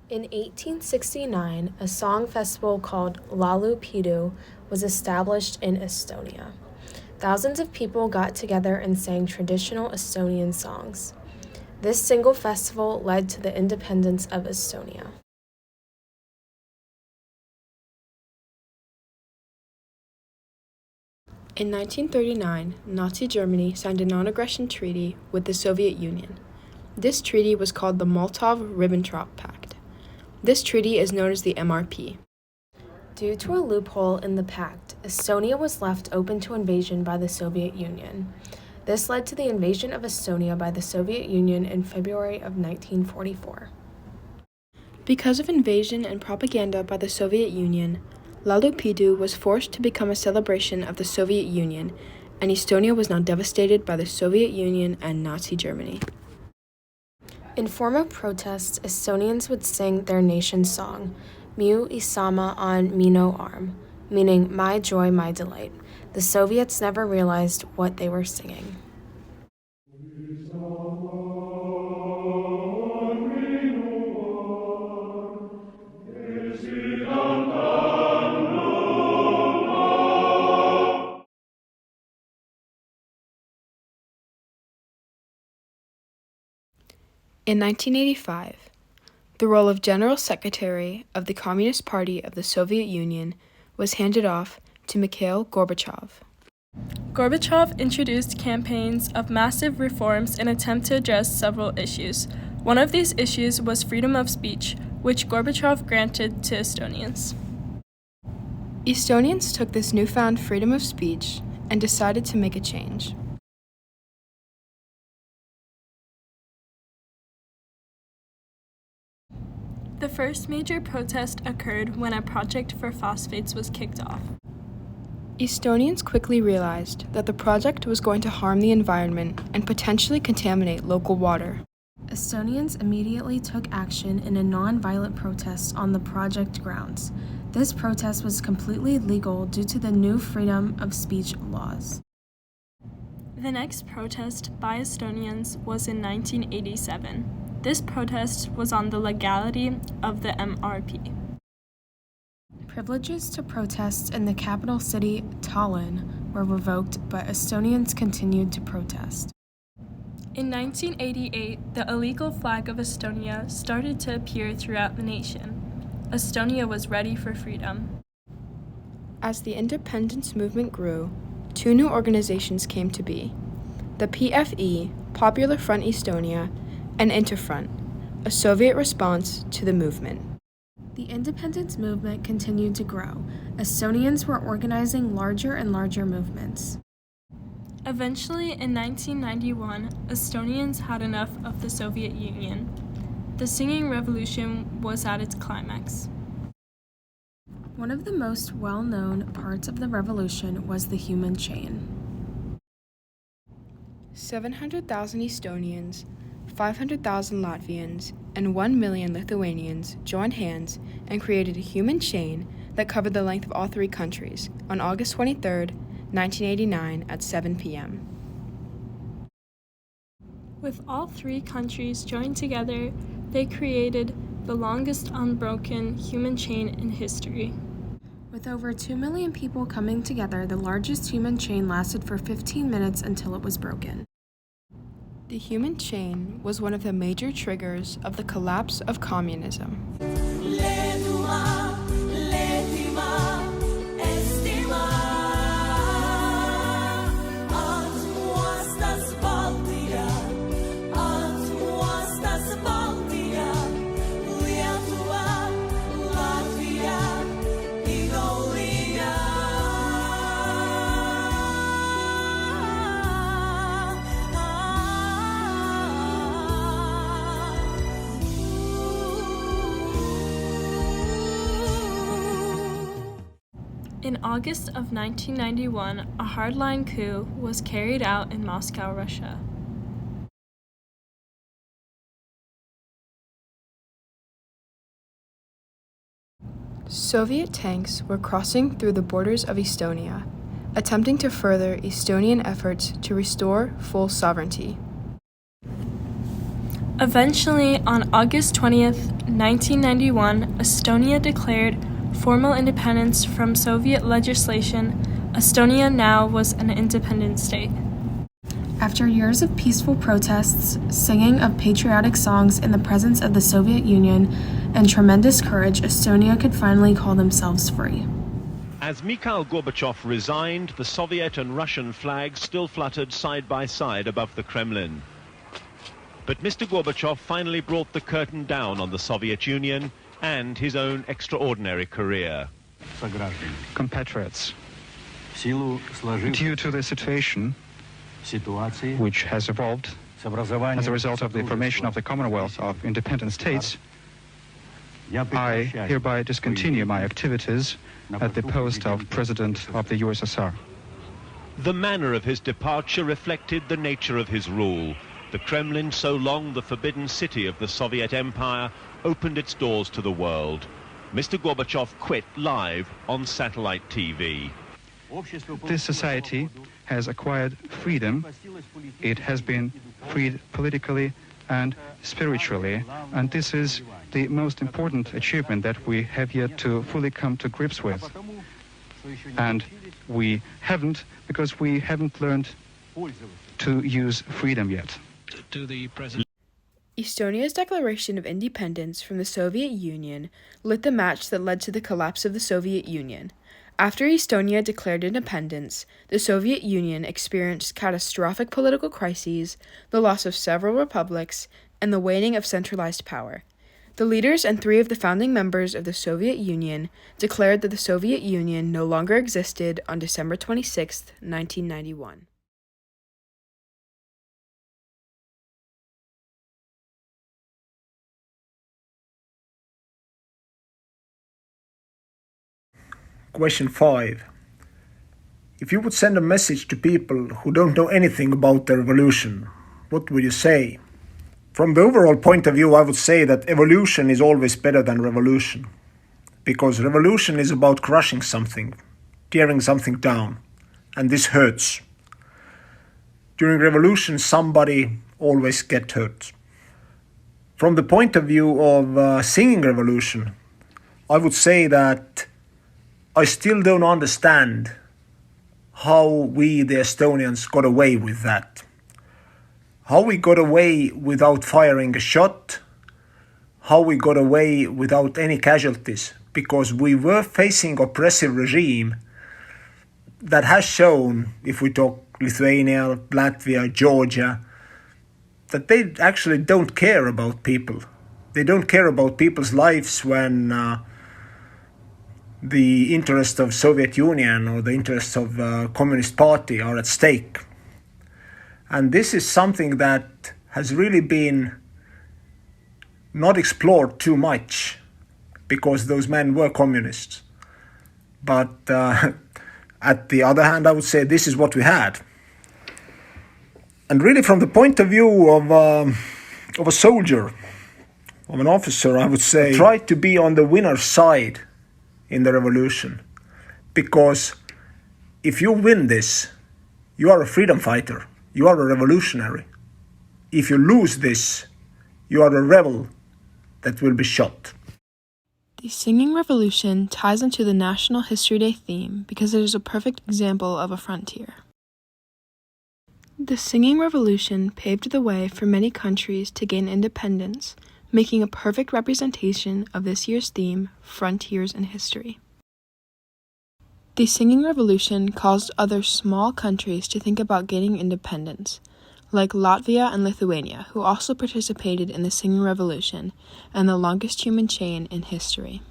In 1869, a song festival called Laulupidu was established in Estonia. Thousands of people got together and sang traditional Estonian songs. This single festival led to the independence of Estonia. In 1939, Nazi Germany signed a non-aggression treaty with the Soviet Union. This treaty was called the Molotov-Ribbentrop Pact. This treaty is known as the MRP. Due to a loophole in the pact, Estonia was left open to invasion by the Soviet Union. This led to the invasion of Estonia by the Soviet Union in February of 1944. Because of invasion and propaganda by the Soviet Union, Laulupidu was forced to become a celebration of the Soviet Union, and Estonia was now devastated by the Soviet Union and Nazi Germany. In form of protest, Estonians would sing their nation's song, Mu Isama on Mino Arm, meaning my joy, my delight. The Soviets never realized what they were singing. In 1985, the role of General Secretary of the Communist Party of the Soviet Union was handed off to Mikhail Gorbachev. Gorbachev introduced campaigns of massive reforms in an attempt to address several issues. One of these issues was freedom of speech, which Gorbachev granted to Estonians. Estonians took this newfound freedom of speech and decided to make a change. The first major protest occurred when a project for phosphates was kicked off. Estonians quickly realized that the project was going to harm the environment and potentially contaminate local water. Estonians immediately took action in a non-violent protest on the project grounds. This protest was completely legal due to the new freedom of speech laws. The next protest by Estonians was in 1987. This protest was on the legality of the MRP. Privileges to protests in the capital city, Tallinn, were revoked, but Estonians continued to protest. In 1988, the illegal flag of Estonia started to appear throughout the nation. Estonia was ready for freedom. As the independence movement grew, two new organizations came to be: the PFE, Popular Front Estonia, and Interfront, a Soviet response to the movement. The independence movement continued to grow. Estonians were organizing larger and larger movements. Eventually, in 1991, Estonians had enough of the Soviet Union. The singing revolution was at its climax. One of the most well-known parts of the revolution was the human chain. 700,000 Estonians, 500,000 Latvians, and 1 million Lithuanians joined hands and created a human chain that covered the length of all three countries on August 23, 1989 at 7 p.m. With all three countries joined together, they created the longest unbroken human chain in history. With over 2 million people coming together, the largest human chain lasted for 15 minutes until it was broken. The human chain was one of the major triggers of the collapse of communism. In August of 1991, a hardline coup was carried out in Moscow, Russia. Soviet tanks were crossing through the borders of Estonia, attempting to further Estonian efforts to restore full sovereignty. Eventually, on August 20th, 1991, Estonia declared formal independence from Soviet legislation. Estonia now was an independent state. After years of peaceful protests, singing of patriotic songs in the presence of the Soviet Union, and tremendous courage, Estonia could finally call themselves free. As Mikhail Gorbachev resigned, the Soviet and Russian flags still fluttered side by side above the Kremlin. But Mr. Gorbachev finally brought the curtain down on the Soviet Union and his own extraordinary career. Compatriots, due to the situation which has evolved as a result of the formation of the Commonwealth of Independent States, I hereby discontinue my activities at the post of President of the USSR. The manner of his departure reflected the nature of his rule. The Kremlin, so long the forbidden city of the Soviet Empire, opened its doors to the world. Mr. Gorbachev quit live on satellite TV. This society has acquired freedom. It has been freed politically and spiritually, and this is the most important achievement that we have yet to fully come to grips with. And we haven't, because we haven't learned to use freedom yet. Estonia's declaration of independence from the Soviet Union lit the match that led to the collapse of the Soviet Union. After Estonia declared independence, the Soviet Union experienced catastrophic political crises, the loss of several republics, and the waning of centralized power. The leaders and 3 of the founding members of the Soviet Union declared that the Soviet Union no longer existed on December 26, 1991. Question 5. If you would send a message to people who don't know anything about the revolution, what would you say? From the overall point of view, I would say that evolution is always better than revolution. Because revolution is about crushing something, tearing something down, and this hurts. During revolution, somebody always gets hurt. From the point of view of singing revolution, I would say that I still don't understand how we, the Estonians, got away with that. How we got away without firing a shot, how we got away without any casualties, because we were facing oppressive regime that has shown, if we talk Lithuania, Latvia, Georgia, that they actually don't care about people. They don't care about people's lives when the interests of Soviet Union or the interests of Communist Party are at stake. And this is something that has really been not explored too much because those men were communists. But at the other hand, I would say this is what we had. And really from the point of view of a soldier, of an officer, I would say try to be on the winner's side in the revolution, because if you win this, you are a freedom fighter, you are a revolutionary. If you lose this, you are a rebel that will be shot. The Singing Revolution ties into the National History Day theme because it is a perfect example of a frontier. The Singing Revolution paved the way for many countries to gain independence, making a perfect representation of this year's theme, Frontiers in History. The Singing Revolution caused other small countries to think about gaining independence, like Latvia and Lithuania, who also participated in the Singing Revolution and the longest human chain in history.